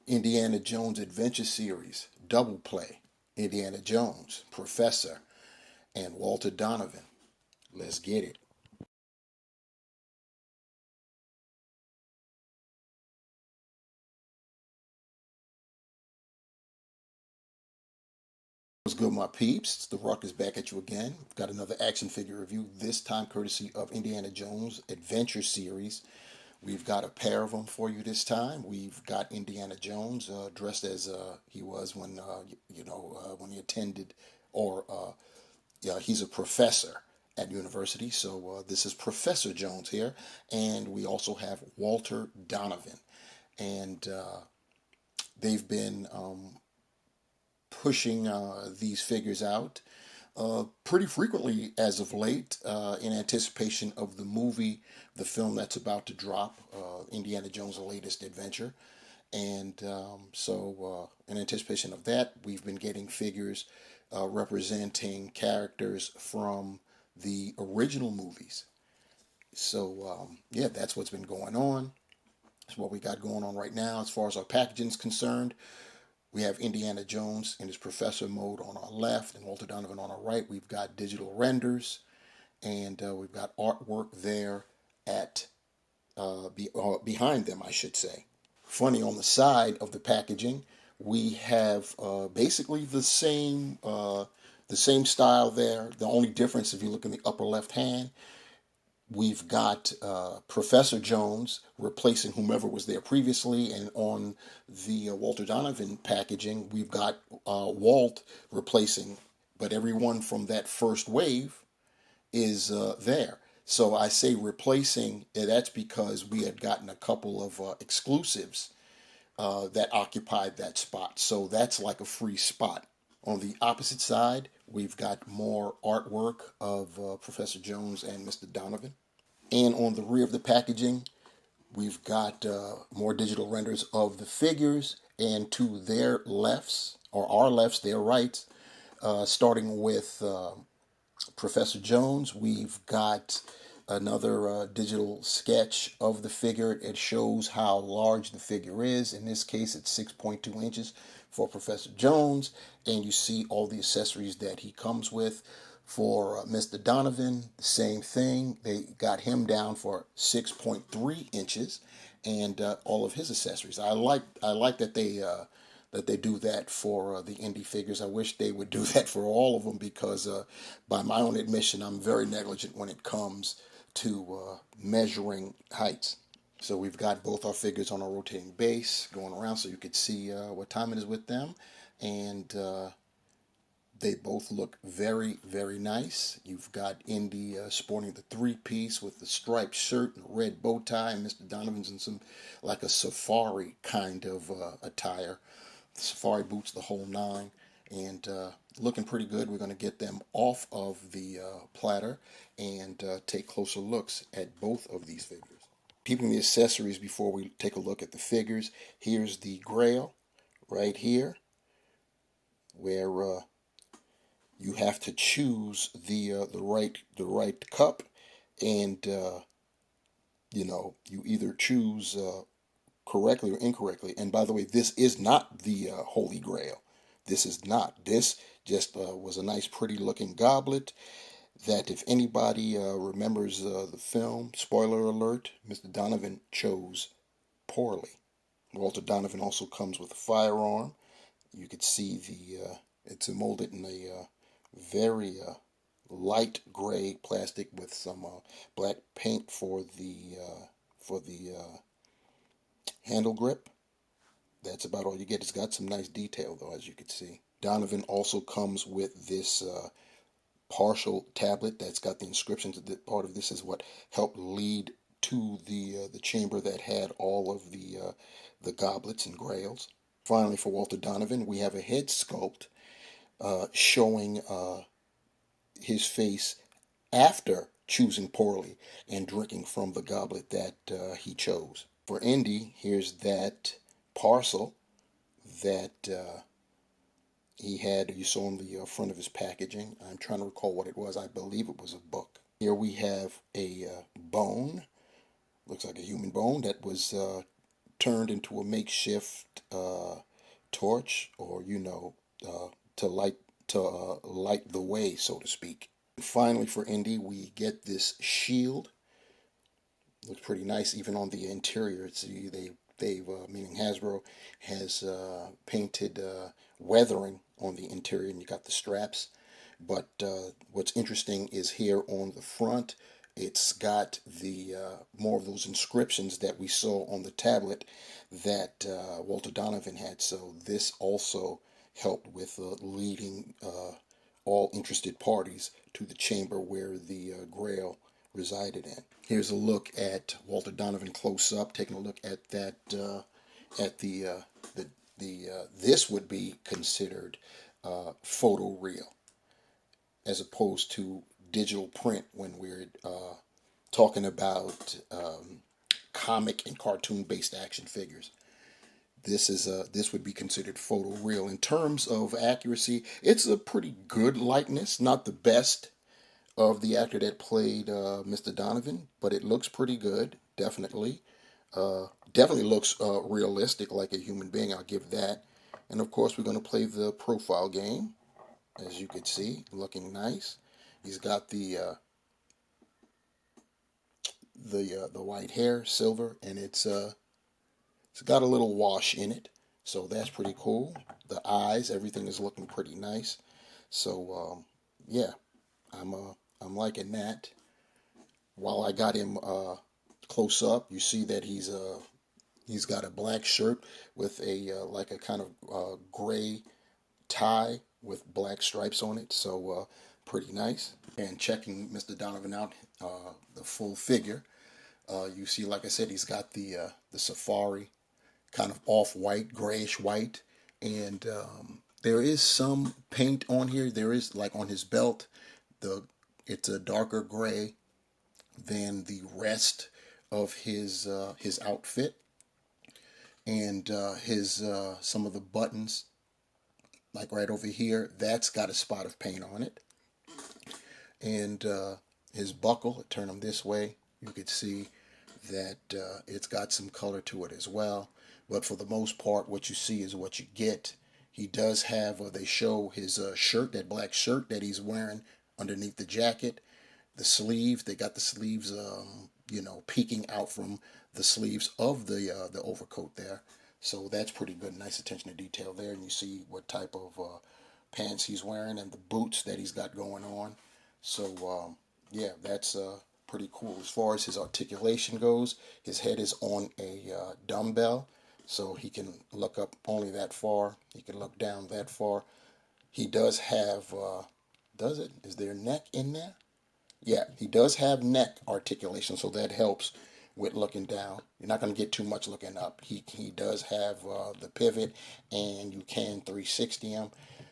Indiana Jones Adventure Series, Double Play, Indiana Jones, Professor, and Walter Donovan. Let's get it. What's good, my peeps? It's the Ruck is back at you again. We've got another action figure review, this time courtesy of Indiana Jones Adventure Series. We've got a pair of them for you this time. We've got Indiana Jones dressed as he was when, when he attended, or yeah, he's a professor at university. So this is Professor Jones here. And we also have Walter Donovan. And they've been pushing these figures out pretty frequently as of late in anticipation of the movie, the film that's about to drop, Indiana Jones' latest adventure. And in anticipation of that, we've been getting figures representing characters from the original movies. So, yeah, that's what's been going on. That's what we got going on right now as far as our packaging is concerned. We have Indiana Jones in his professor mode on our left and Walter Donovan on our right. We've got digital renders and we've got artwork there at behind them, I should say. Funny, on the side of the packaging, we have basically the same style there. The only difference, if you look in the upper left hand, we've got Professor Jones replacing whomever was there previously, and on the Walter Donovan packaging, we've got Walt replacing, but everyone from that first wave is there. So I say replacing, that's because we had gotten a couple of exclusives that occupied that spot. So that's like a free spot. On the opposite side, we've got more artwork of Professor Jones and Mr. Donovan. And on the rear of the packaging, we've got more digital renders of the figures, and to their lefts, or our lefts, their rights, starting with Professor Jones, we've got another digital sketch of the figure. It shows how large the figure is. In this case, it's 6.2 inches for Professor Jones, and you see all the accessories that he comes with. For Mr. Donovan, the same thing. They got him down for 6.3 inches, and all of his accessories. I like that they do that for the indie figures. I wish they would do that for all of them because, by my own admission, I'm very negligent when it comes to measuring heights. So we've got both our figures on a rotating base going around so you could see what time it is with them. And they both look very, very nice. You've got Indy sporting the three-piece with the striped shirt and red bow tie, and Mr. Donovan's in some like a safari kind of attire, safari boots, the whole nine, and looking pretty good. We're going to get them off of the platter and take closer looks at both of these figures. Keeping the accessories before we take a look at the figures, here's the grail right here, where you have to choose the right cup, and you either choose correctly or incorrectly. And by the way, this is not the Holy Grail. This is not. This just was a nice, pretty looking goblet that, if anybody remembers the film, spoiler alert, Mr. Donovan chose poorly. Walter Donovan also comes with a firearm. You could see it's molded in a very light gray plastic with some black paint for the handle grip. That's about all you get. It's got some nice detail though, as you can see. Donovan also comes with this partial tablet that's got the inscriptions. That part of this is what helped lead to the chamber that had all of the goblets and grails. Finally, for Walter Donovan, we have a head sculpt showing his face after choosing poorly and drinking from the goblet that he chose. For Indy, here's that parcel that he had. You saw on the front of his packaging. I'm trying to recall what it was. I believe it was a book. Here we have a bone. Looks like a human bone that was turned into a makeshift torch, or to light the way, so to speak. And finally, for Indy, we get this shield. Looks pretty nice, even on the interior. See, they've meaning Hasbro has painted weathering on the interior, and you got the straps. But what's interesting is here on the front, it's got the more of those inscriptions that we saw on the tablet that Walter Donovan had. So this also helped with leading all interested parties to the chamber where the Grail resided in. Here's a look at Walter Donovan close up, taking a look at that at the this would be considered photo real as opposed to digital print when we're talking about comic and cartoon based action figures. This would be considered photo real. In terms of accuracy, it's a pretty good likeness, not the best of the actor that played Mr. Donovan, but it looks pretty good, definitely. Definitely looks realistic like a human being, I'll give that. And of course, we're going to play the profile game, as you can see, looking nice. He's got the white hair, silver, and it's got a little wash in it, so that's pretty cool. The eyes, everything is looking pretty nice. So yeah, I'm I'm liking that. While I got him close up, you see that he's got a black shirt with a like a kind of gray tie with black stripes on it. So pretty nice. And checking Mr. Donovan out, the full figure, you see, like I said, he's got the safari kind of off-white, grayish white, and there is some paint on here. There is, like, on his belt, the it's a darker gray than the rest of his outfit, and his some of the buttons, like right over here, that's got a spot of paint on it, and his buckle. Turn him this way, you could see that it's got some color to it as well. But for the most part, what you see is what you get. He does have, they show his shirt, that black shirt that he's wearing underneath the jacket. The sleeves, they got the sleeves, peeking out from the sleeves of the overcoat there. So that's pretty good. Nice attention to detail there. And you see what type of pants he's wearing and the boots that he's got going on. So, yeah, that's pretty cool. As far as his articulation goes, his head is on a dumbbell, so he can look up only that far. He can look down that far. He does have, is there neck in there? Yeah, he does have neck articulation, so that helps with looking down. You're not going to get too much looking up. He does have the pivot, and you can 360 him.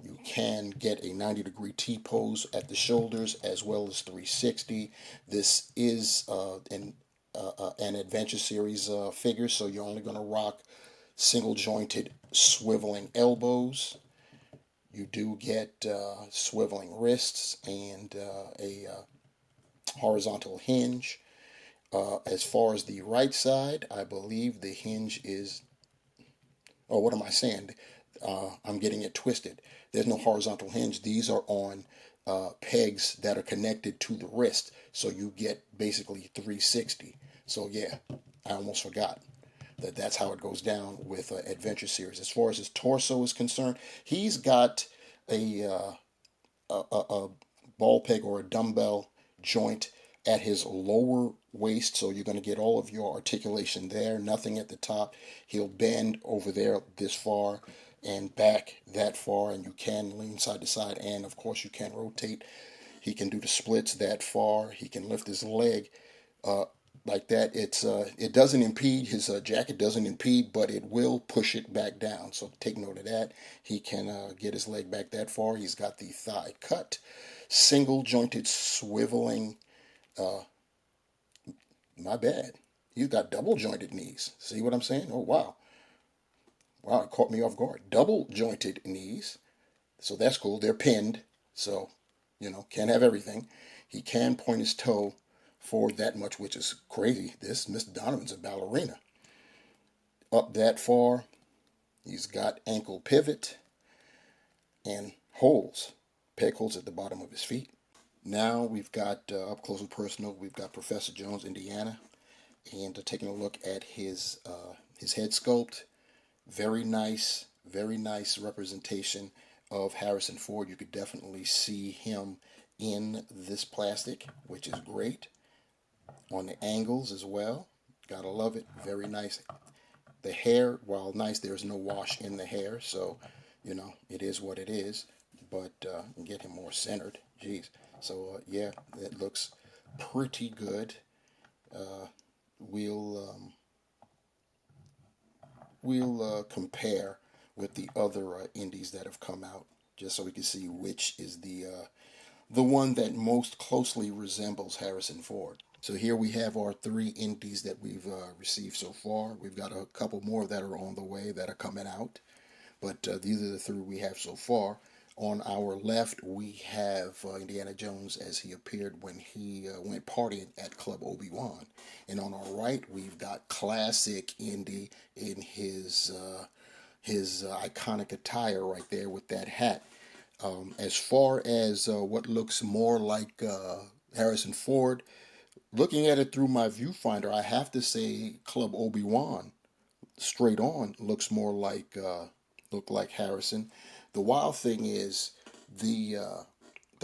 You can get a 90-degree T-pose at the shoulders as well as 360. This is an Adventure Series figure, so you're only going to rock single-jointed swiveling elbows. You do get swiveling wrists and a horizontal hinge. As far as the right side, I believe the hinge is, oh, what am I saying? I'm getting it twisted. There's no horizontal hinge. These are on pegs that are connected to the wrist. So you get basically 360. So yeah, I almost forgot that's how it goes down with Adventure Series. As far as his torso is concerned, he's got a ball peg or a dumbbell joint at his lower waist, so you're going to get all of your articulation there, nothing at the top. He'll bend over there this far and back that far, and you can lean side to side, and of course you can rotate. He can do the splits that far. He can lift his leg like that. It doesn't impede, his jacket doesn't impede, but it will push it back down, so take note of that. He can get his leg back that far. He's got the thigh cut, single jointed swiveling, my bad, he's got double jointed knees. See what I'm saying? Oh wow, it caught me off guard. Double jointed knees, so that's cool. They're pinned, so can't have everything. He can point his toe forward that much, which is crazy. This Mr. Donovan's a ballerina. up that far. He's got ankle pivot and holes, peg holes at the bottom of his feet. Now we've got up close and personal. We've got Professor Jones, Indiana, and taking a look at his head sculpt. Very nice representation of Harrison Ford. You could definitely see him in this plastic, which is great. On the angles as well, gotta love it. Very nice. The hair, while nice, there's no wash in the hair, so it is what it is. But get him more centered. Jeez. So yeah, it looks pretty good. Uh, we'll compare with the other indies that have come out, just so we can see which is the one that most closely resembles Harrison Ford. So here we have our three indies that we've received so far. We've got a couple more that are on the way that are coming out, but these are the three we have so far. On our left, we have Indiana Jones as he appeared when he went partying at Club Obi-Wan. And on our right, we've got classic Indy in his iconic attire right there with that hat. As far as what looks more like Harrison Ford, looking at it through my viewfinder, I have to say Club Obi-Wan straight on looks more like Harrison. The wild thing is the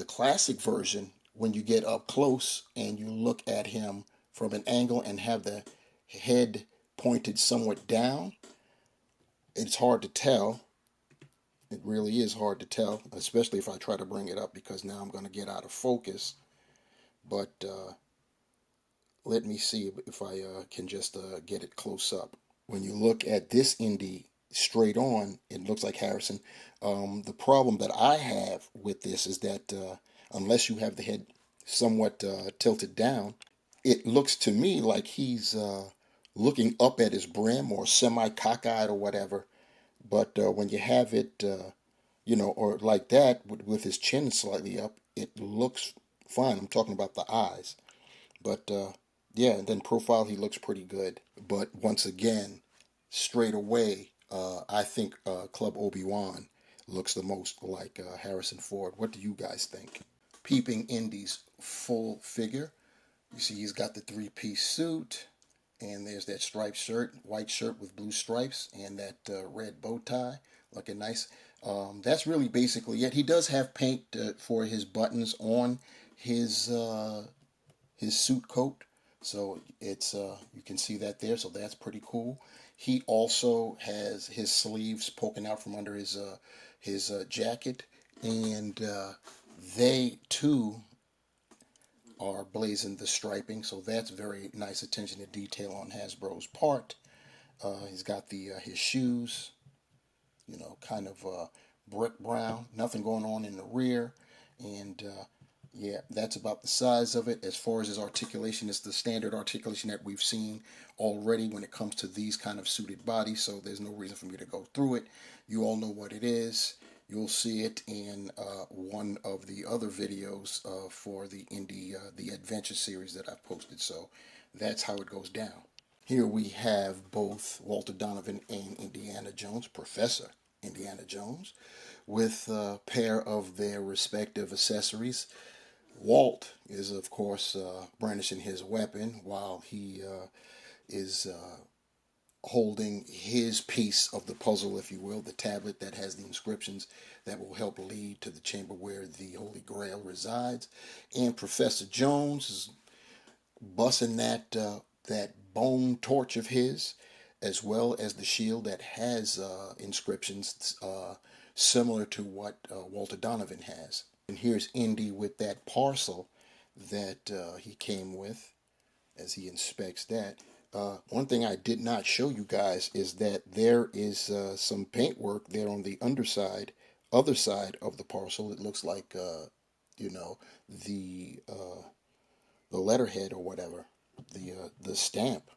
classic version, when you get up close and you look at him from an angle and have the head pointed somewhat down, it's hard to tell. It really is hard to tell, especially if I try to bring it up, because now I'm going to get out of focus. But let me see if I can just get it close up. When you look at this indie straight on, it looks like Harrison. The problem that I have with this is that unless you have the head somewhat tilted down, it looks to me like he's looking up at his brim or semi-cockeyed or whatever. But when you have it, or like that with his chin slightly up, it looks fine. I'm talking about the eyes. But yeah, and then profile, he looks pretty good. But once again, straight away, I think Club Obi-Wan looks the most like Harrison Ford. What do you guys think? Peeping Indy's full figure. You see he's got the three-piece suit, and there's that striped shirt, white shirt with blue stripes, and that red bow tie, looking nice. That's really basically it. He does have paint for his buttons on his suit coat, so it's you can see that there. So that's pretty cool. He also has his sleeves poking out from under his jacket, and they too are blazing the striping. So that's very nice attention to detail on Hasbro's part. He's got the his shoes, kind of brick brown. Nothing going on in the rear, and yeah, that's about the size of it. As far as his articulation, it's the standard articulation that we've seen already when it comes to these kind of suited bodies, so there's no reason for me to go through it. You all know what it is. You'll see it in one of the other videos for the the Adventure series that I've posted, so that's how it goes down. Here we have both Walter Donovan and Indiana Jones, Professor Indiana Jones, with a pair of their respective accessories. Walt is, of course, brandishing his weapon while he is holding his piece of the puzzle, if you will, the tablet that has the inscriptions that will help lead to the chamber where the Holy Grail resides. And Professor Jones is busting that bone torch of his, as well as the shield that has inscriptions similar to what Walter Donovan has. And here's Indy with that parcel that he came with as he inspects that. One thing I did not show you guys is that there is some paintwork there on the other side of the parcel. It looks like, the letterhead or whatever, the stamp.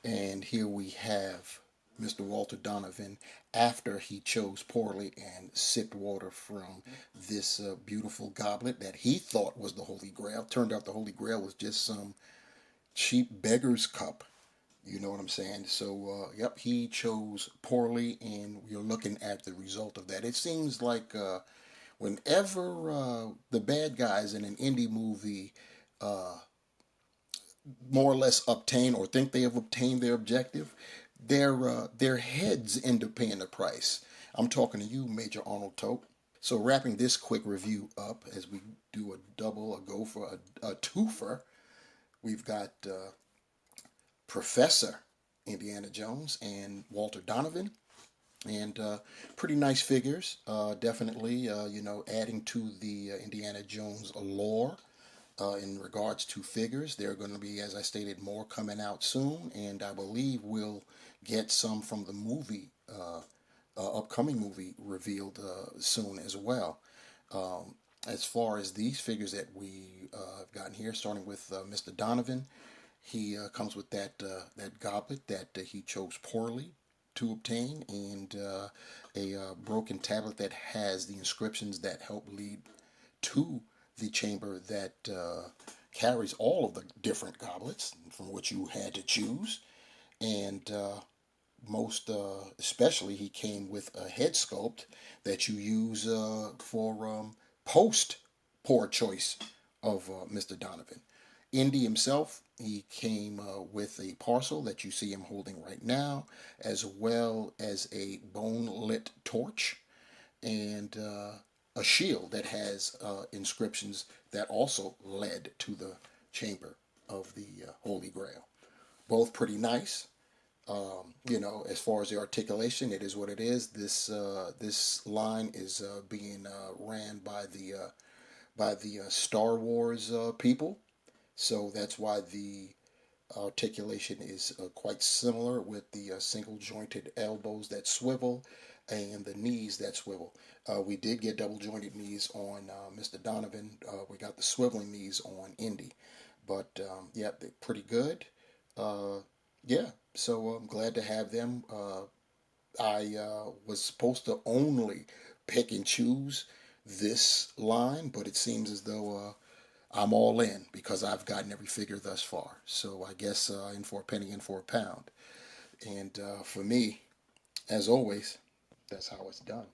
And here we have Mr. Walter Donovan after he chose poorly and sipped water from this beautiful goblet that he thought was the Holy Grail. Turned out the Holy Grail was just some cheap beggar's cup. You know what I'm saying? So, yep, he chose poorly, and we're looking at the result of that. It seems like whenever the bad guys in an indie movie uh, more or less obtain or think they have obtained their objective, their heads end up paying the price. I'm talking to you, Major Arnold Tope. So, wrapping this quick review up as we do a double, a gopher, a twofer, we've got Professor Indiana Jones and Walter Donovan, and pretty nice figures. Definitely, adding to the Indiana Jones lore. In regards to figures, there are going to be, as I stated, more coming out soon, and I believe we'll get some from the movie, upcoming movie revealed soon as well. As far as these figures that we have gotten here, starting with Mr. Donovan, he comes with that goblet that he chose poorly to obtain, and a broken tablet that has the inscriptions that help lead to the chamber that carries all of the different goblets from which you had to choose. And most especially, he came with a head sculpt that you use for post poor choice of Mr. Donovan. Indy himself, he came with a parcel that you see him holding right now, as well as a bone lit torch and a shield that has inscriptions that also led to the chamber of the Holy Grail. Both pretty nice. As far as the articulation, it is what it is. This line is being ran by the Star Wars people, so that's why the articulation is quite similar with the single jointed elbows that swivel and the knees that swivel. We did get double jointed knees on Mr. Donovan. We got the swiveling knees on Indy. But yeah, they're pretty good. Uh, yeah, so I'm glad to have them. I was supposed to only pick and choose this line, but it seems as though I'm all in because I've gotten every figure thus far. So I guess in for a penny, in for a pound. And for me, as always, that's how it's done.